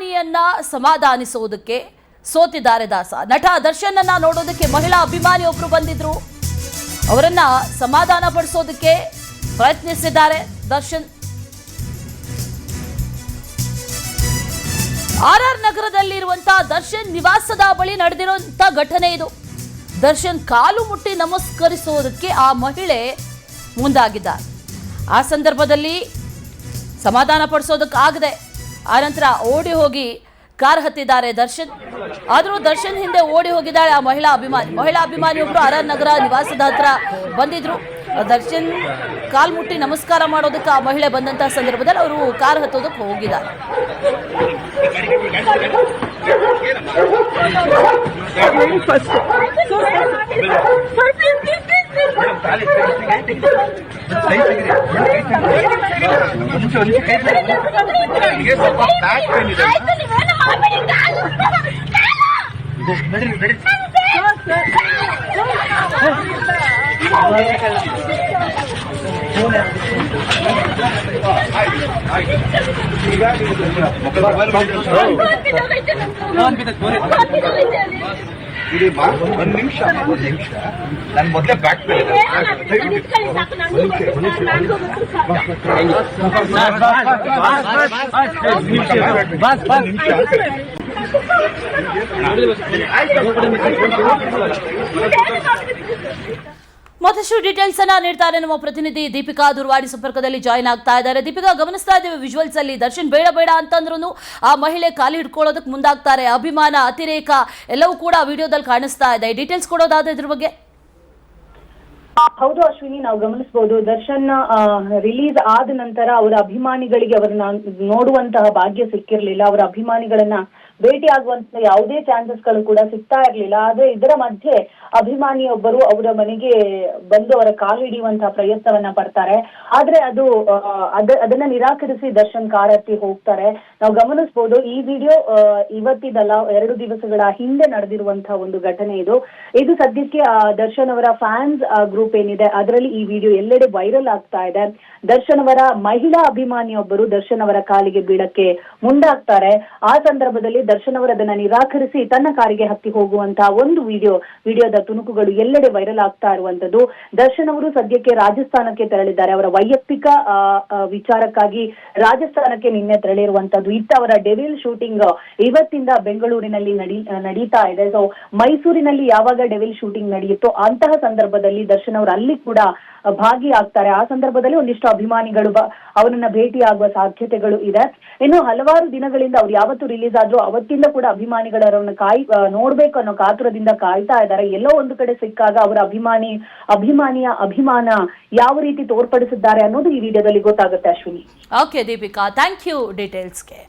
ಅಭಿಮಾನಿಯನ್ನ ಸಮಾಧಾನಿಸುವುದಕ್ಕೆ ಸೋತಿದ್ದಾರೆ ದಾಸ. ನಟ ದರ್ಶನ್ ಅನ್ನ ನೋಡೋದಕ್ಕೆ ಮಹಿಳಾ ಅಭಿಮಾನಿ ಒಬ್ರು ಬಂದಿದ್ರು. ಅವರನ್ನ ಸಮಾಧಾನ ಪಡಿಸೋದಕ್ಕೆ ಪ್ರಯತ್ನಿಸಿದ್ದಾರೆ ದರ್ಶನ್. ಆರ್ಆರ್ ನಗರದಲ್ಲಿರುವಂತಹ ದರ್ಶನ್ ನಿವಾಸದ ಬಳಿ ನಡೆದಿರುವಂತ ಘಟನೆ ಇದು. ದರ್ಶನ್ ಕಾಲು ಮುಟ್ಟಿ ನಮಸ್ಕರಿಸುವುದಕ್ಕೆ ಆ ಮಹಿಳೆ ಮುಂದಾಗಿದ್ದಾರೆ. ಆ ಸಂದರ್ಭದಲ್ಲಿ ಸಮಾಧಾನ ಪಡಿಸೋದಕ್ಕಾಗದೆ ಆನಂತರ ಓಡಿ ಹೋಗಿ ಕಾರ್ ಹತ್ತಿದ್ದಾರೆ ದರ್ಶನ್. ಆದರೂ ದರ್ಶನ್ ಹಿಂದೆ ಓಡಿ ಹೋಗಿದ್ದಾಳೆ ಆ ಮಹಿಳಾ ಅಭಿಮಾನಿಯೊಬ್ಬರು ಆರ್ಆರ್ ನಗರ ನಿವಾಸದ ಹತ್ರ ಬಂದಿದ್ರು. ದರ್ಶನ್ ಕಾಲ್ ಮುಟ್ಟಿ ನಮಸ್ಕಾರ ಮಾಡೋದಕ್ಕೆ ಆ ಮಹಿಳೆ ಬಂದಂತಹ ಸಂದರ್ಭದಲ್ಲಿ ಅವರು ಕಾರ್ ಹತ್ತೋದಕ್ಕೆ ಹೋಗಿದ್ದಾರೆ. ಒಂದು ನಿಮಿಷ ನಾನು ಮೊದಲೇ ಬ್ಯಾಕ್ ಮತ್ತಷ್ಟು ಡೀಟೇಲ್ಸ್ ಅನ್ನ ನೀಡ್ತಾರೆ ನಮ್ಮ ಪ್ರತಿನಿಧಿ ದೀಪಿಕಾ. ದೂರವಾಣಿ ಸಂಪರ್ಕದಲ್ಲಿ ಜಾಯಿನ್ ಆಗ್ತಾ ಇದ್ದಾರೆ. ದೀಪಿಕಾ, ಗಮನಿಸ್ತಾ ಇದ್ದೇವೆ ವಿಜುವಲ್ಸ್ ಅಲ್ಲಿ ದರ್ಶನ್ ಬೇಡ ಅಂತಂದ್ರೂ ಆ ಮಹಿಳೆ ಕಾಲಿ ಹಿಡ್ಕೊಳ್ಳೋದಕ್ಕೆ ಮುಂದಾಗ್ತಾರೆ. ಅಭಿಮಾನ, ಅತಿರೇಕ ಎಲ್ಲವೂ ಕೂಡ ವಿಡಿಯೋದಲ್ಲಿ ಕಾಣಿಸ್ತಾ ಇದೆ. ಡೀಟೇಲ್ಸ್ ಕೊಡೋದಾದ್ರೆ ಇದ್ರ ಬಗ್ಗೆ. ಹೌದು ಅಶ್ವಿನಿ, ನಾವು ಗಮನಿಸಬಹುದು ದರ್ಶನ್ ರಿಲೀಸ್ ಆದ ನಂತರ ಅವರ ಅಭಿಮಾನಿಗಳಿಗೆ ಅವರನ್ನ ನೋಡುವಂತಹ ಭಾಗ್ಯ ಸಿಕ್ಕಿರ್ಲಿಲ್ಲ. ಅವರ ಅಭಿಮಾನಿಗಳನ್ನ ಭೇಟಿ ಆಗುವಂತ ಯಾವುದೇ ಚಾನ್ಸಸ್ ಗಳು ಕೂಡ ಸಿಗ್ತಾ ಇರ್ಲಿಲ್ಲ. ಆದ್ರೆ ಇದರ ಮಧ್ಯೆ ಅಭಿಮಾನಿಯೊಬ್ಬರು ಅವರ ಮನೆಗೆ ಬಂದು ಅವರ ಕಾಲು ಹಿಡಿಯುವಂತಹ ಪ್ರಯತ್ನವನ್ನ ಪಡ್ತಾರೆ. ಆದ್ರೆ ಅದನ್ನ ನಿರಾಕರಿಸಿ ದರ್ಶನ್ ಕಾರ್ ಹತ್ತಿ ಹೋಗ್ತಾರೆ. ನಾವು ಗಮನಿಸಬಹುದು ಈ ವಿಡಿಯೋ ಇವತ್ತಿದಲ್ಲ, 2 ದಿವಸಗಳ ಹಿಂದೆ ನಡೆದಿರುವಂತಹ ಒಂದು ಘಟನೆ ಇದು. ಸದ್ಯಕ್ಕೆ ದರ್ಶನ್ ಅವರ ಫ್ಯಾನ್ಸ್ ಗ್ರೂಪ್ ಏನಿದೆ ಅದರಲ್ಲಿ ಈ ವಿಡಿಯೋ ಎಲ್ಲೆಡೆ ವೈರಲ್ ಆಗ್ತಾ ಇದೆ. ದರ್ಶನ್ ಅವರ ಮಹಿಳಾ ಅಭಿಮಾನಿಯೊಬ್ಬರು ದರ್ಶನ್ ಅವರ ಕಾಲಿಗೆ ಬೀಳಕ್ಕೆ ಮುಂದಾಗ್ತಾರೆ. ಆ ಸಂದರ್ಭದಲ್ಲಿ ದರ್ಶನ್ ಅವರು ಅದನ್ನ ನಿರಾಕರಿಸಿ ತನ್ನ ಕಾರಿಗೆ ಹತ್ತಿ ಹೋಗುವಂತಹ ಒಂದು ವಿಡಿಯೋದ ತುಣುಕುಗಳು ಎಲ್ಲೆಡೆ ವೈರಲ್ ಆಗ್ತಾ ಇರುವಂತದ್ದು. ದರ್ಶನ್ ಅವರು ಸದ್ಯಕ್ಕೆ ರಾಜಸ್ಥಾನಕ್ಕೆ ತೆರಳಿದ್ದಾರೆ. ಅವರ ವೈಯಕ್ತಿಕ ವಿಚಾರಕ್ಕಾಗಿ ರಾಜಸ್ಥಾನಕ್ಕೆ ನಿನ್ನೆ ತೆರಳಿರುವಂತದ್ದು. ಅವರ ಡೆವಿಲ್ ಶೂಟಿಂಗ್ ಇವತ್ತಿಂದ ಬೆಂಗಳೂರಿನಲ್ಲಿ ನಡೀತಾ ಇದೆ. ಸೊ ಮೈಸೂರಿನಲ್ಲಿ ಯಾವಾಗ ಡೆವಿಲ್ ಶೂಟಿಂಗ್ ನಡೆಯುತ್ತೋ ಅಂತಹ ಸಂದರ್ಭದಲ್ಲಿ ದರ್ಶನ್ ಅವರು ಅಲ್ಲಿ ಕೂಡ ಭಾಗಿಯಾಗ್ತಾರೆ. ಆ ಸಂದರ್ಭದಲ್ಲಿ ಒಂದಿಷ್ಟು ಅಭಿಮಾನಿಗಳು ಅವರನ್ನ ಭೇಟಿಯಾಗುವ ಸಾಧ್ಯತೆಗಳು ಇದೆ. ಇನ್ನು ಹಲವಾರು ದಿನಗಳಿಂದ ಅವ್ರು ಯಾವತ್ತು ರಿಲೀಸ್ ಆದ್ರೂ ಅವತ್ತಿಂದ ಕೂಡ ಅಭಿಮಾನಿಗಳು ಅವರನ್ನ ನೋಡ್ಬೇಕು ಅನ್ನೋ ಕಾತುರದಿಂದ ಕಾಯ್ತಾ ಇದ್ದಾರೆ. ಎಲ್ಲೋ ಒಂದು ಕಡೆ ಸಿಕ್ಕಾಗ ಅವರ ಅಭಿಮಾನಿಯ ಅಭಿಮಾನ ಯಾವ ರೀತಿ ತೋರ್ಪಡಿಸಿದ್ದಾರೆ ಅನ್ನೋದು ಈ ವಿಡಿಯೋದಲ್ಲಿ ಗೊತ್ತಾಗುತ್ತೆ Ashwini. Okay Deepika, thank you ಡೀಟೇಲ್ಸ್ಗೆ.